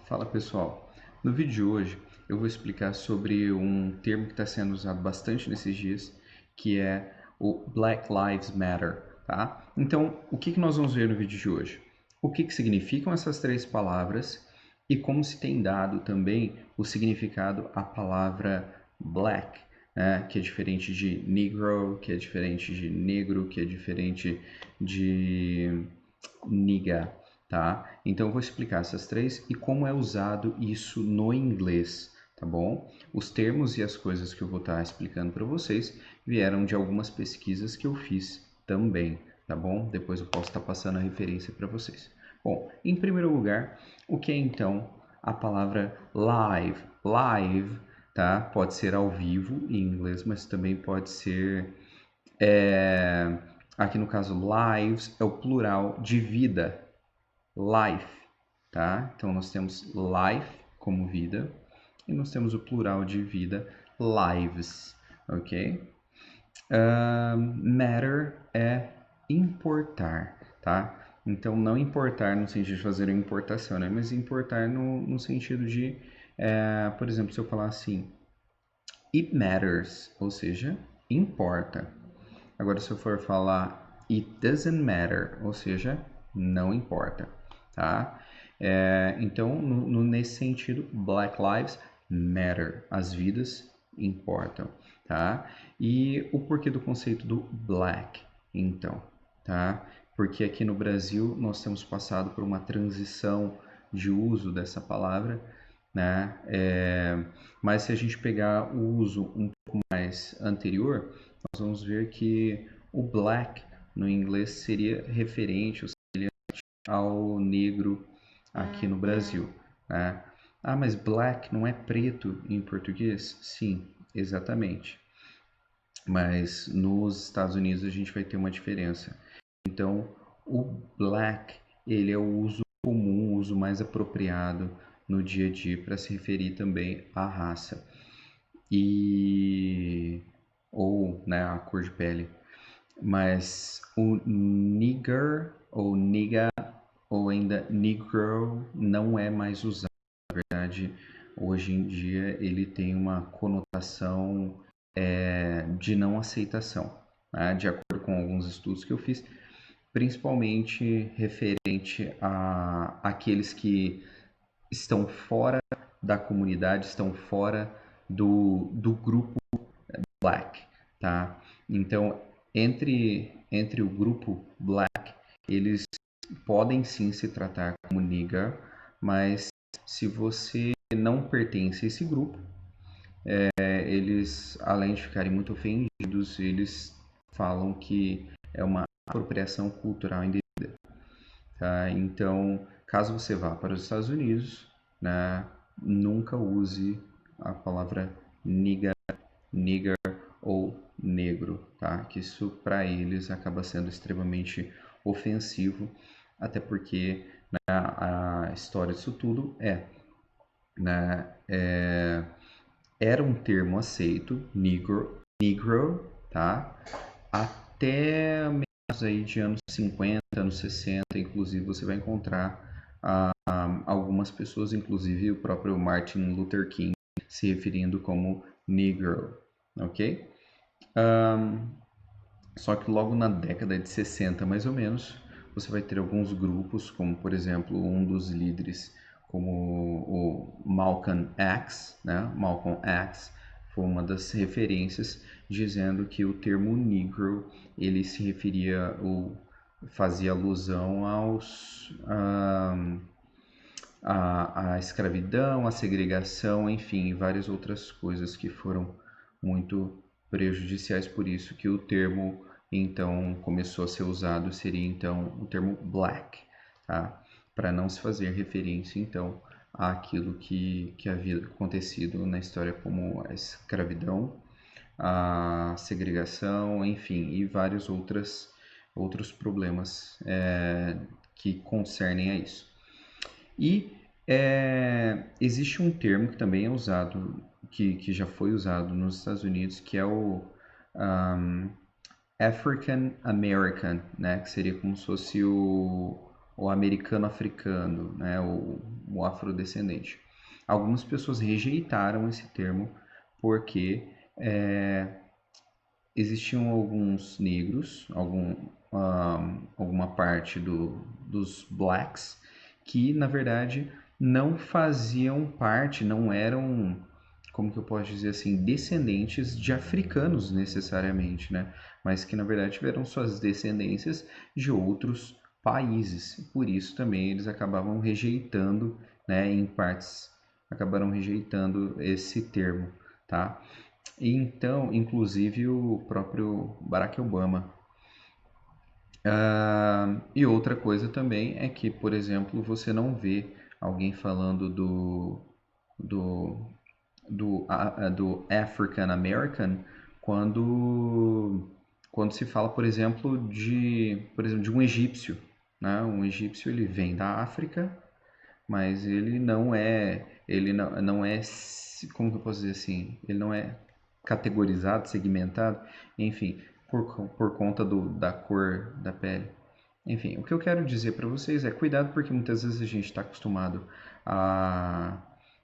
Fala pessoal, no vídeo de hoje eu vou explicar sobre um termo que está sendo usado bastante nesses dias, que é o Black Lives Matter, tá? Então, o que nós vamos ver no vídeo de hoje? O que significam essas três palavras e como se tem dado também o significado à palavra black, né? Que é diferente de negro, que é diferente de negro, que é diferente de nigga. Tá? Então eu vou explicar essas três e como é usado isso no inglês, tá bom? Os termos e as coisas que eu vou estar explicando para vocês vieram de algumas pesquisas que eu fiz também, tá bom? Depois eu posso estar passando a referência para vocês. Bom, em primeiro lugar, o que é então a palavra live? Live, tá? Pode ser ao vivo em inglês, mas também pode ser aqui no caso lives é o plural de vida, life, tá? Então nós temos life como vida e nós temos o plural de vida, lives, ok? Matter é importar, tá? Então não importar no sentido de fazer uma importação, né? Mas importar no sentido de, por exemplo, se eu falar assim, it matters, ou seja, importa. Agora, se eu for falar it doesn't matter, ou seja, não importa, tá? Então, nesse sentido, Black Lives Matter, as vidas importam, tá? E o porquê do conceito do black, então, tá? Porque aqui no Brasil nós temos passado por uma transição de uso dessa palavra, né? Mas se a gente pegar o uso um pouco mais anterior, nós vamos ver que o black no inglês seria referente ao negro aqui no Brasil, né? Ah, mas black não é preto em português? Sim, exatamente. Mas nos Estados Unidos a gente vai ter uma diferença. Então, o black, ele é o uso comum, o uso mais apropriado no dia a dia para se referir também à raça e ou, né, a cor de pele. Mas o nigger ou nigga ou ainda negro não é mais usado. Na verdade, hoje em dia ele tem uma conotação de não aceitação, né? De acordo com alguns estudos que eu fiz, principalmente referente a aqueles que estão fora da comunidade, estão fora do grupo Black, tá? Então, entre o grupo Black, eles podem sim se tratar como nigger, mas se você não pertence a esse grupo, eles, além de ficarem muito ofendidos, eles falam que é uma apropriação cultural indevida, tá? Então, caso você vá para os Estados Unidos, né, nunca use a palavra nigger ou negro, tá? Que isso para eles acaba sendo extremamente ofensivo, até porque, né, a história disso tudo né, era um termo aceito, negro, tá? Até meados aí de anos 50, anos 60, inclusive você vai encontrar algumas pessoas, inclusive o próprio Martin Luther King, se referindo como negro, ok? Só que logo na década de 60, mais ou menos, você vai ter alguns grupos, como por exemplo um dos líderes, como o Malcolm X, né? Malcolm X foi uma das referências dizendo que o termo negro ele se referia ou fazia alusão à escravidão, à segregação, enfim, várias outras coisas que foram muito prejudiciais, por isso que o termo então começou a ser usado, seria então o termo black, tá? Para não se fazer referência então àquilo que havia acontecido na história como a escravidão, a segregação, enfim, e vários outros problemas que concernem a isso. E existe um termo que também é usado, que já foi usado nos Estados Unidos, que é o African American, né? Que seria como se fosse o americano-africano, né, o afrodescendente. Algumas pessoas rejeitaram esse termo porque existiam alguns negros, alguma parte dos blacks, que na verdade não faziam parte, não eram, como que eu posso dizer assim, descendentes de africanos necessariamente, né? Mas que na verdade tiveram suas descendências de outros países. Por isso também eles acabavam rejeitando, né, em partes, acabaram rejeitando esse termo, tá? E então, inclusive o próprio Barack Obama. E outra coisa também é que, por exemplo, você não vê alguém falando do, do African American quando, quando se fala, por exemplo, de um egípcio, né? Um egípcio ele vem da África, mas ele não é, como que eu posso dizer assim, ele não é categorizado, segmentado, enfim, por conta da cor da pele. Enfim, o que eu quero dizer para vocês é cuidado porque muitas vezes a gente está acostumado a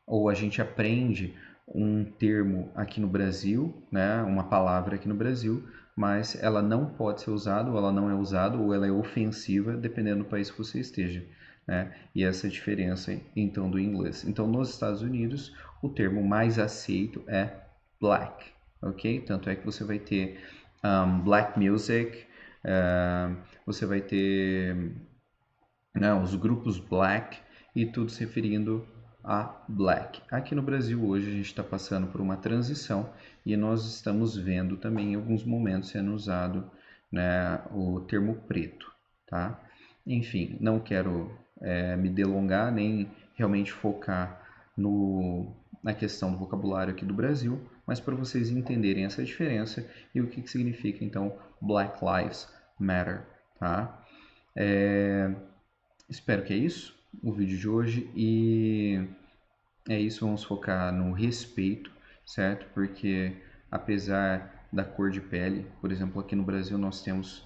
ou a gente aprende um termo aqui no Brasil, né, uma palavra aqui no Brasil, mas ela não pode ser usada, ou ela não é usada, ou ela é ofensiva, dependendo do país que você esteja, né? E essa é a diferença então do inglês. Então, nos Estados Unidos, o termo mais aceito é black, ok? Tanto é que você vai ter black music, você vai ter, né, os grupos black e tudo se referindo a black. Aqui no Brasil hoje a gente está passando por uma transição e nós estamos vendo também em alguns momentos sendo usado, né, o termo preto, tá? Enfim, não quero me delongar nem realmente focar na questão do vocabulário aqui do Brasil, mas para vocês entenderem essa diferença e o que significa então Black Lives Matter, tá? Espero que é isso, o vídeo de hoje, e é isso, vamos focar no respeito, certo? Porque apesar da cor de pele, por exemplo, aqui no Brasil nós temos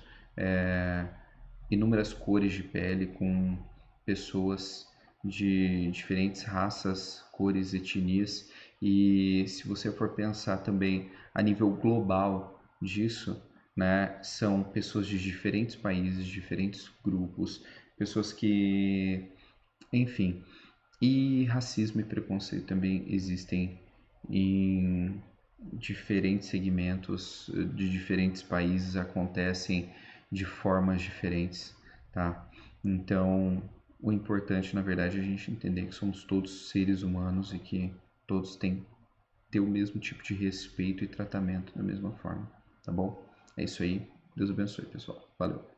inúmeras cores de pele com pessoas de diferentes raças, cores, etnias, e se você for pensar também a nível global disso, né, são pessoas de diferentes países, diferentes grupos, pessoas que, enfim, e racismo e preconceito também existem em diferentes segmentos de diferentes países, acontecem de formas diferentes, tá? Então, o importante, na verdade, é a gente entender que somos todos seres humanos e que todos têm que ter o mesmo tipo de respeito e tratamento da mesma forma, tá bom? É isso aí. Deus abençoe, pessoal. Valeu.